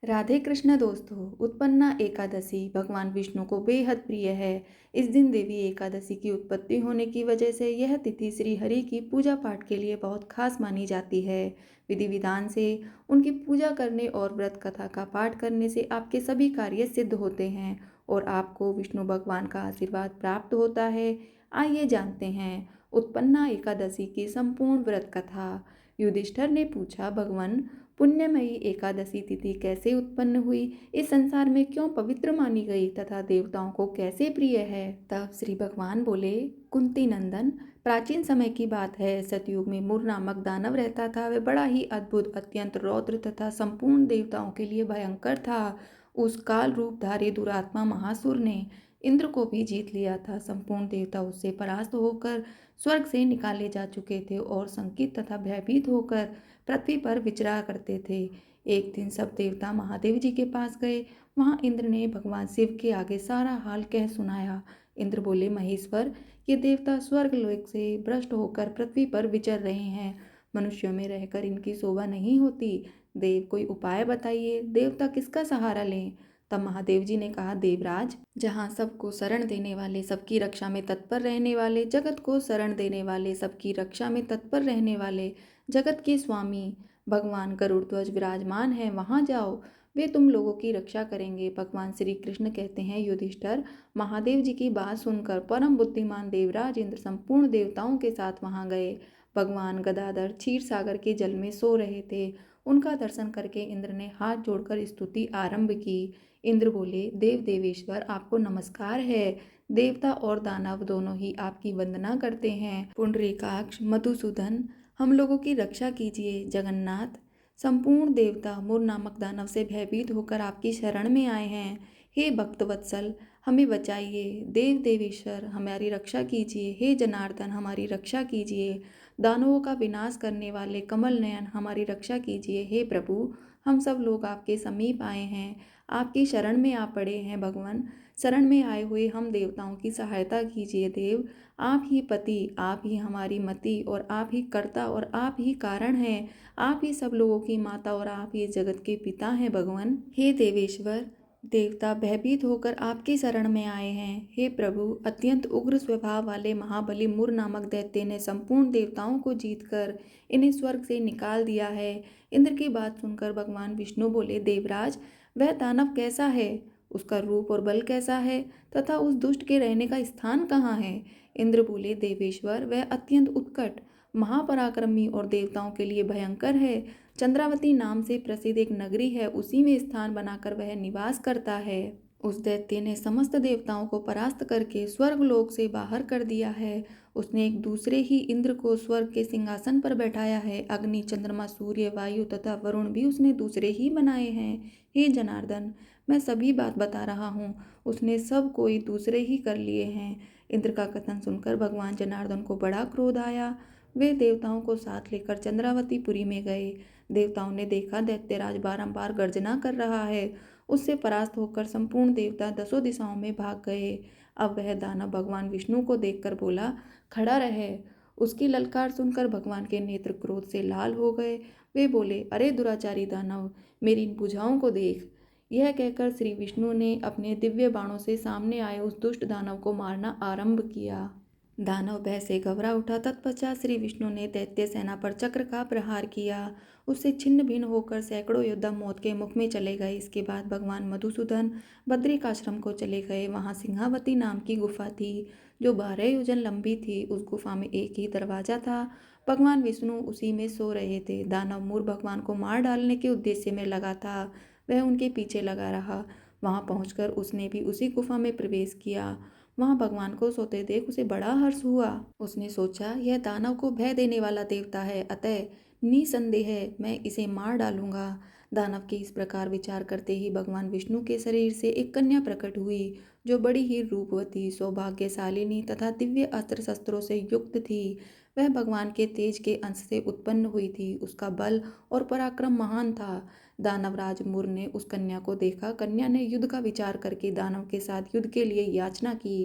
राधे कृष्ण दोस्तों। उत्पन्ना एकादशी भगवान विष्णु को बेहद प्रिय है। इस दिन देवी एकादशी की उत्पत्ति होने की वजह से यह तिथि श्री हरि की पूजा पाठ के लिए बहुत खास मानी जाती है। विधि विधान से उनकी पूजा करने और व्रत कथा का पाठ करने से आपके सभी कार्य सिद्ध होते हैं और आपको विष्णु भगवान का आशीर्वाद प्राप्त होता है। आइए जानते हैं उत्पन्ना एकादशी की संपूर्ण व्रत कथा। युधिष्ठिर ने पूछा, भगवान, पुण्यमयी एकादशी तिथि कैसे उत्पन्न हुई, इस संसार में क्यों पवित्र मानी गई तथा देवताओं को कैसे प्रिय है। तब श्री भगवान बोले, कुंती नंदन, प्राचीन समय की बात है। सतयुग में मुर नामक दानव रहता था। वह बड़ा ही अद्भुत, अत्यंत रौद्र तथा संपूर्ण देवताओं के लिए भयंकर था। उस काल रूपधारी दुरात्मा महासुर ने इंद्र को भी जीत लिया था। संपूर्ण देवता उससे परास्त होकर स्वर्ग से निकाले जा चुके थे और संकित तथा भयभीत होकर पृथ्वी पर विचरा करते थे। एक दिन सब देवता महादेव जी के पास गए। वहां इंद्र ने भगवान शिव के आगे सारा हाल कह सुनाया। इंद्र बोले, महेश्वर, ये देवता स्वर्ग लोक से भ्रष्ट होकर पृथ्वी पर विचर रहे हैं। मनुष्यों में रहकर इनकी शोभा नहीं होती। देव, कोई उपाय बताइए। देवता किसका सहारा लें। तब महादेव जी ने कहा, देवराज, जहाँ सबको शरण देने वाले, सबकी रक्षा में तत्पर रहने वाले, जगत को शरण देने वाले, सबकी रक्षा में तत्पर रहने वाले, जगत के स्वामी भगवान गरुड़ ध्वज विराजमान है, वहां जाओ। वे तुम लोगों की रक्षा करेंगे। भगवान श्री कृष्ण कहते हैं, युधिष्ठिर, महादेव जी की बात सुनकर परम बुद्धिमान देवराज इंद्र संपूर्ण देवताओं के साथ वहां गए। भगवान गदाधर क्षीर सागर के जल में सो रहे थे। उनका दर्शन करके इंद्र ने हाथ जोड़कर स्तुति आरंभ की। इंद्र बोले, देव देवेश्वर, आपको नमस्कार है। देवता और दानव दोनों ही आपकी वंदना करते हैं। पुंडरीकाक्ष, मधुसूदन, हम लोगों की रक्षा कीजिए। जगन्नाथ, संपूर्ण देवता मुर नामक दानव से भयभीत होकर आपकी शरण में आए हैं। हे भक्तवत्सल, हमें बचाइए। देव देवेश्वर, हमारी रक्षा कीजिए। हे जनार्दन, हमारी रक्षा कीजिए। दानवों का विनाश करने वाले कमल नयन, हमारी रक्षा कीजिए। हे प्रभु, हम सब लोग आपके समीप आए हैं, आपकी शरण में आ पड़े हैं। भगवान, शरण में आए हुए हम देवताओं की सहायता कीजिए। देव, आप ही पति, आप ही हमारी मति और आप ही कर्ता और आप ही कारण हैं। आप ही सब लोगों की माता और आप ही जगत के पिता हैं। भगवान, हे देवेश्वर, देवता भयभीत होकर आपकी शरण में आए हैं। हे प्रभु, अत्यंत उग्र स्वभाव वाले महाबली मुर नामक दैत्य ने संपूर्ण देवताओं को जीतकर इन्हें स्वर्ग से निकाल दिया है। इंद्र की बात सुनकर भगवान विष्णु बोले, देवराज, वह दानव कैसा है, उसका रूप और बल कैसा है तथा उस दुष्ट के रहने का स्थान कहाँ है। इंद्र बोले, देवेश्वर, वह अत्यंत उत्कट, महापराक्रमी और देवताओं के लिए भयंकर है। चंद्रावती नाम से प्रसिद्ध एक नगरी है, उसी में स्थान बनाकर वह निवास करता है। उस दैत्य ने समस्त देवताओं को परास्त करके स्वर्ग लोक से बाहर कर दिया है। उसने एक दूसरे ही इंद्र को स्वर्ग के सिंहासन पर बैठाया है। अग्नि, चंद्रमा, सूर्य, वायु तथा वरुण भी उसने दूसरे ही बनाए हैं। हे जनार्दन, मैं सभी बात बता रहा हूँ। उसने सब कोई दूसरे ही कर लिए हैं। इंद्र का कथन सुनकर भगवान जनार्दन को बड़ा क्रोध आया। वे देवताओं को साथ लेकर चंद्रावतीपुरी में गए। देवताओं ने देखा दैत्यराज बारंबार गर्जना कर रहा है। उससे परास्त होकर संपूर्ण देवता दसों दिशाओं में भाग गए। अब वह दानव भगवान विष्णु को देखकर बोला, खड़ा रहे। उसकी ललकार सुनकर भगवान के नेत्र क्रोध से लाल हो गए। वे बोले, अरे दुराचारी दानव, मेरी इन भुजाओं को देख। यह कहकर श्री विष्णु ने अपने दिव्य बाणों से सामने आए उस दुष्ट दानव को मारना आरंभ किया। दानव भय से घबरा उठा। तत्पश्चात श्री विष्णु ने दैत्य सेना पर चक्र का प्रहार किया। उससे छिन्न भिन्न होकर सैकड़ों योद्धा मौत के मुख में चले गए। इसके बाद भगवान मधुसूदन बद्रिकाश्रम को चले गए। वहां सिंहावती नाम की गुफा थी जो 12 योजन लंबी थी। उस गुफा में एक ही दरवाजा था। भगवान विष्णु उसी में सो रहे थे। दानव मूर भगवान को मार डालने के उद्देश्य में लगा था। वह उनके पीछे लगा रहा। वहां पहुंचकर उसने भी उसी गुफा में प्रवेश किया। वहां भगवान को सोते देख उसे बड़ा हर्ष हुआ। उसने सोचा, यह दानव को भय देने वाला देवता है, अतः निसंदेह मैं इसे मार डालूंगा। दानव के इस प्रकार विचार करते ही भगवान विष्णु के शरीर से एक कन्या प्रकट हुई जो बड़ी ही रूपवती, सौभाग्यशालिनी तथा दिव्य अस्त्र शस्त्रों से युक्त थी। वह भगवान के तेज के अंश से उत्पन्न हुई थी। उसका बल और पराक्रम महान था। दानवराज मुर ने उस कन्या को देखा। कन्या ने युद्ध का विचार करके दानव के साथ युद्ध के लिए याचना की।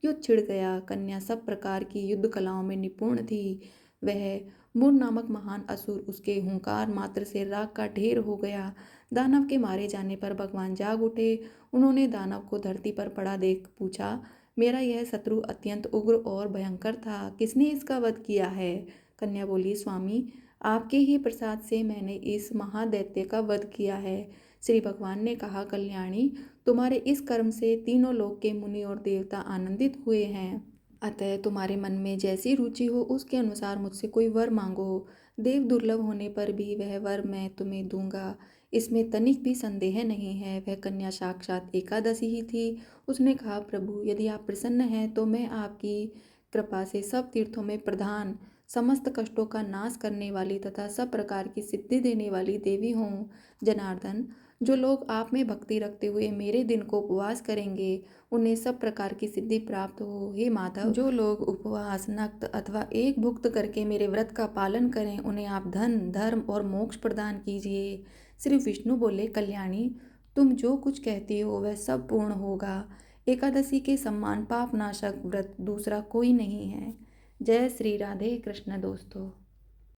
युद्ध छिड़ गया। कन्या सब प्रकार की युद्ध कलाओं में निपुण थी। वह मुर नामक महान असुर उसके हुंकार मात्र से राख का ढेर हो गया। दानव के मारे जाने पर भगवान जाग उठे। उन्होंने दानव को धरती पर पड़ा देख पूछा, मेरा यह शत्रु अत्यंत उग्र और भयंकर था, किसने इसका वध किया है? कन्या बोली, स्वामी, आपके ही प्रसाद से मैंने इस महादैत्य का वध किया है। श्री भगवान ने कहा, कल्याणी, तुम्हारे इस कर्म से तीनों लोक के मुनि और देवता आनंदित हुए हैं। अतः तुम्हारे मन में जैसी रुचि हो उसके अनुसार मुझसे कोई वर मांगो। देव दुर्लभ होने पर भी वह वर मैं तुम्हें दूंगा, इसमें तनिक भी संदेह नहीं है। वह कन्या साक्षात एकादशी ही थी। उसने कहा, प्रभु, यदि आप प्रसन्न हैं तो मैं आपकी कृपा से सब तीर्थों में प्रधान, समस्त कष्टों का नाश करने वाली तथा सब प्रकार की सिद्धि देने वाली देवी हूँ। जनार्दन, जो लोग आप में भक्ति रखते हुए मेरे दिन को उपवास करेंगे उन्हें सब प्रकार की सिद्धि प्राप्त हो। हे माधव, जो लोग उपवास, नक्त अथवा एक भुक्त करके मेरे व्रत का पालन करें उन्हें आप धन, धर्म और मोक्ष प्रदान कीजिए। श्री विष्णु बोले, कल्याणी, तुम जो कुछ कहती हो वह सब पूर्ण होगा। एकादशी के समान पापनाशक व्रत दूसरा कोई नहीं है। जय श्री राधे कृष्ण दोस्तों।